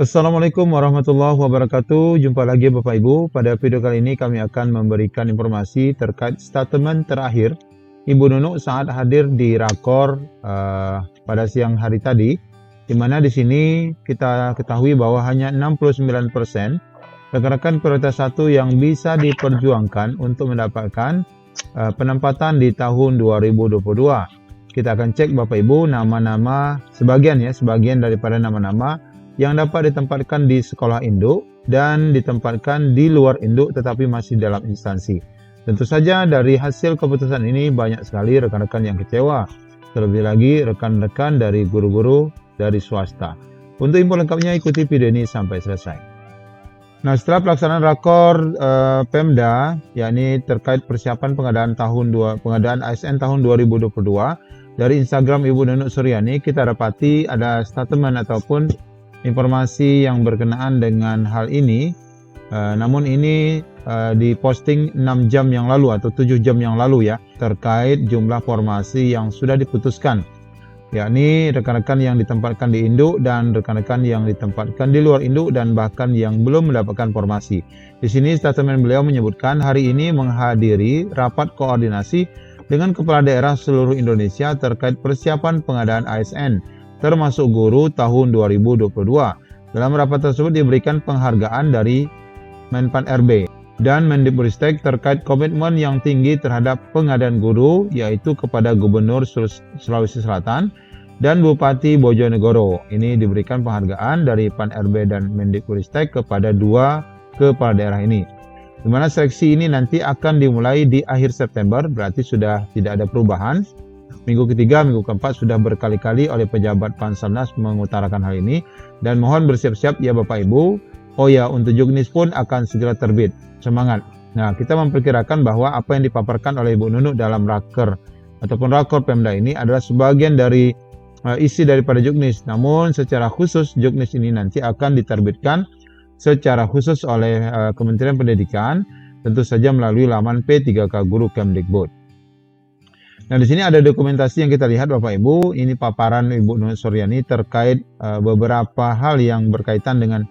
Assalamualaikum warahmatullahi wabarakatuh. Jumpa lagi Bapak Ibu. Pada video kali ini kami akan memberikan informasi terkait statement terakhir Ibu Nunuk saat hadir di rakor pada siang hari tadi, di mana di sini kita ketahui bahwa hanya 69% rekan-rekan prioritas 1 yang bisa diperjuangkan untuk mendapatkan penempatan di tahun 2022. Kita akan cek Bapak Ibu nama-nama sebagian daripada nama-nama yang dapat ditempatkan di sekolah induk dan ditempatkan di luar induk tetapi masih dalam instansi. Tentu saja dari hasil keputusan ini banyak sekali rekan-rekan yang kecewa, terlebih lagi rekan-rekan dari guru-guru dari swasta. Untuk info lengkapnya ikuti video ini sampai selesai. Nah, setelah pelaksanaan rakor Pemda, yakni terkait persiapan pengadaan ASN tahun 2022, dari Instagram Ibu Nunuk Suryani kita dapati ada statement ataupun informasi yang berkenaan dengan hal ini. Namun ini diposting 6 jam yang lalu atau 7 jam yang lalu ya, terkait jumlah formasi yang sudah diputuskan, yakni rekan-rekan yang ditempatkan di induk dan rekan-rekan yang ditempatkan di luar induk dan bahkan yang belum mendapatkan formasi. Di sini statement beliau menyebutkan hari ini menghadiri rapat koordinasi dengan kepala daerah seluruh Indonesia terkait persiapan pengadaan ASN termasuk guru tahun 2022. Dalam rapat tersebut diberikan penghargaan dari Menpan RB dan Mendikbudristek terkait komitmen yang tinggi terhadap pengadaan guru, yaitu kepada Gubernur Sulawesi Selatan dan Bupati Bojonegoro. Ini diberikan penghargaan dari Pan RB dan Mendikbudristek kepada dua kepala daerah ini, di mana seleksi ini nanti akan dimulai di akhir September, berarti sudah tidak ada perubahan. Minggu ketiga, minggu keempat sudah berkali-kali oleh pejabat Panselnas mengutarakan hal ini, dan mohon bersiap-siap ya Bapak Ibu. Oh ya, untuk juknis pun akan segera terbit. Semangat. Nah, kita memperkirakan bahwa apa yang dipaparkan oleh Ibu Nunuk dalam rakor Pemda ini adalah sebagian dari isi daripada juknis. Namun secara khusus juknis ini nanti akan diterbitkan secara khusus oleh Kementerian Pendidikan, tentu saja melalui laman P3K Guru Kemdikbud. Nah, di sini ada dokumentasi yang kita lihat Bapak Ibu. Ini paparan Ibu Nunuk Suryani terkait beberapa hal yang berkaitan dengan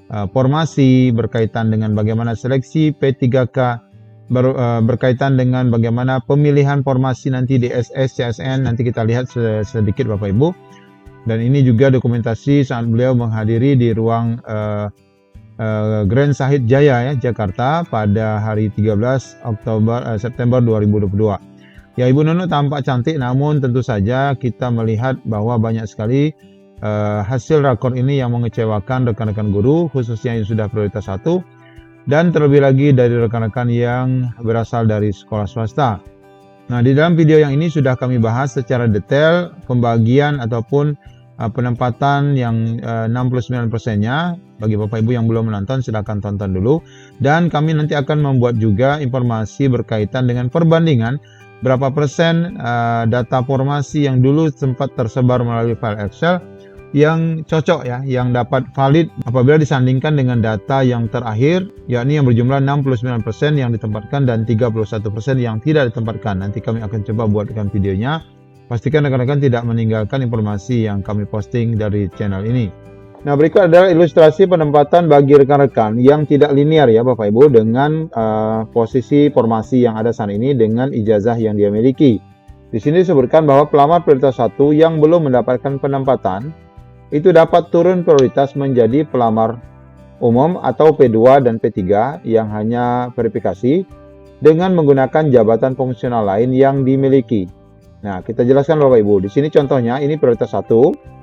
formasi, berkaitan dengan bagaimana seleksi P3K, berkaitan dengan bagaimana pemilihan formasi nanti di SS, CSN. Nanti kita lihat sedikit Bapak Ibu. Dan ini juga dokumentasi saat beliau menghadiri di ruang Grand Sahid Jaya ya, Jakarta pada hari 13 September 2022. Ya, Ibu Nunuk tampak cantik, namun tentu saja kita melihat bahwa banyak sekali hasil rakor ini yang mengecewakan rekan-rekan guru, khususnya yang sudah prioritas 1, dan terlebih lagi dari rekan-rekan yang berasal dari sekolah swasta. Nah, di dalam video yang ini sudah kami bahas secara detail pembagian ataupun penempatan yang 69%-nya. Bagi Bapak Ibu yang belum menonton, silakan tonton dulu. Dan kami nanti akan membuat juga informasi berkaitan dengan perbandingan berapa persen data formasi yang dulu sempat tersebar melalui file Excel yang cocok ya, yang dapat valid apabila disandingkan dengan data yang terakhir, yakni yang berjumlah 69% yang ditempatkan dan 31% yang tidak ditempatkan. Nanti kami akan coba buatkan videonya. Pastikan rekan-rekan tidak meninggalkan informasi yang kami posting dari channel ini. Nah, berikut adalah ilustrasi penempatan bagi rekan-rekan yang tidak linear ya Bapak Ibu, dengan posisi formasi yang ada saat ini dengan ijazah yang dia miliki. Di sini disebutkan bahwa pelamar prioritas 1 yang belum mendapatkan penempatan itu dapat turun prioritas menjadi pelamar umum atau P2 dan P3 yang hanya verifikasi dengan menggunakan jabatan fungsional lain yang dimiliki. Nah, kita jelaskan Bapak Ibu. Di sini contohnya ini prioritas 1.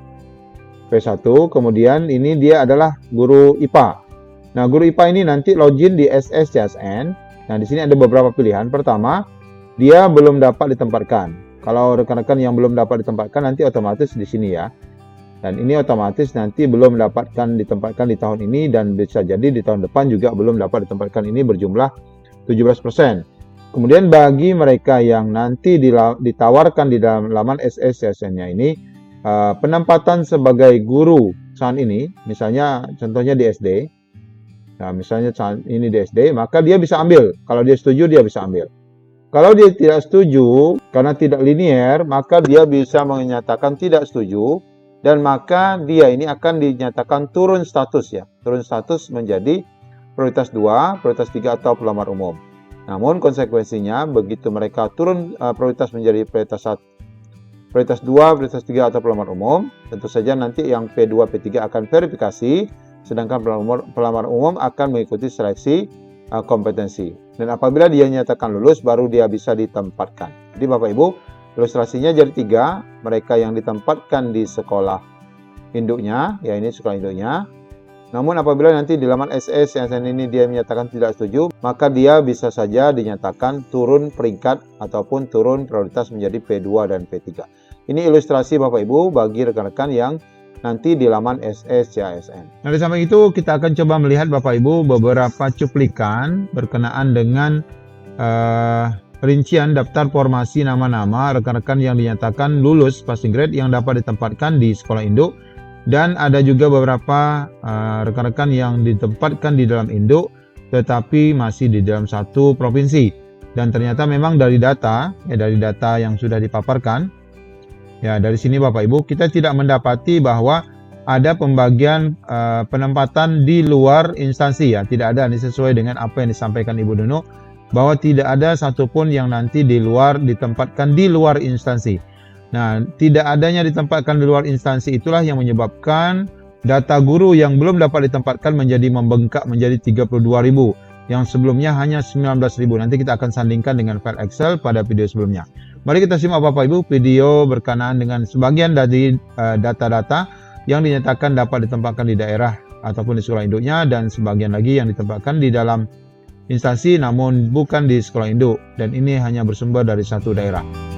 P1, kemudian ini dia adalah guru IPA. Nah, guru IPA ini nanti login di SSCSN. Nah, di sini ada beberapa pilihan. Pertama, dia belum dapat ditempatkan. Kalau rekan-rekan yang belum dapat ditempatkan nanti otomatis di sini ya. Dan ini otomatis nanti belum ditempatkan di tahun ini, dan bisa jadi di tahun depan juga belum dapat ditempatkan, ini berjumlah 17%. Kemudian bagi mereka yang nanti ditawarkan di dalam laman SSCSN-nya ini, penempatan sebagai guru saat ini, misalnya contohnya di SD, nah misalnya saat ini di SD, maka dia bisa ambil. Kalau dia setuju, dia bisa ambil. Kalau dia tidak setuju, karena tidak linear, maka dia bisa menyatakan tidak setuju dan maka dia ini akan dinyatakan turun status ya. Turun status menjadi prioritas 2, prioritas 3 atau pelamar umum. Namun konsekuensinya begitu mereka turun prioritas menjadi prioritas 1, prioritas 2, prioritas 3 atau pelamar umum, tentu saja nanti yang P2, P3 akan verifikasi, sedangkan pelamar umum akan mengikuti seleksi kompetensi. Dan apabila dia nyatakan lulus, baru dia bisa ditempatkan. Jadi Bapak Ibu, ilustrasinya jadi 3, mereka yang ditempatkan di sekolah induknya, ya ini sekolah induknya. Namun apabila nanti di laman SS yang ini dia menyatakan tidak setuju, maka dia bisa saja dinyatakan turun peringkat ataupun turun prioritas menjadi P2 dan P3. Ini ilustrasi Bapak Ibu bagi rekan-rekan yang nanti di laman SS CASN. Nah, di samping itu kita akan coba melihat Bapak Ibu beberapa cuplikan berkenaan dengan rincian daftar formasi nama-nama rekan-rekan yang dinyatakan lulus passing grade yang dapat ditempatkan di sekolah induk, dan ada juga beberapa rekan-rekan yang ditempatkan di dalam induk tetapi masih di dalam satu provinsi. Dan ternyata memang dari data yang sudah dipaparkan, ya dari sini Bapak Ibu kita tidak mendapati bahwa ada pembagian penempatan di luar instansi ya, tidak ada. Ini sesuai dengan apa yang disampaikan Ibu Nunuk, bahwa tidak ada satupun yang nanti ditempatkan di luar instansi. Nah, tidak adanya ditempatkan di luar instansi itulah yang menyebabkan data guru yang belum dapat ditempatkan menjadi membengkak menjadi 32.000, yang sebelumnya hanya 19.000. Nanti kita akan sandingkan dengan file Excel pada video sebelumnya. Mari kita simak Bapak Ibu video berkenaan dengan sebagian dari data-data yang dinyatakan dapat ditempatkan di daerah ataupun di sekolah induknya, dan sebagian lagi yang ditempatkan di dalam instansi namun bukan di sekolah induk, dan ini hanya bersumber dari satu daerah.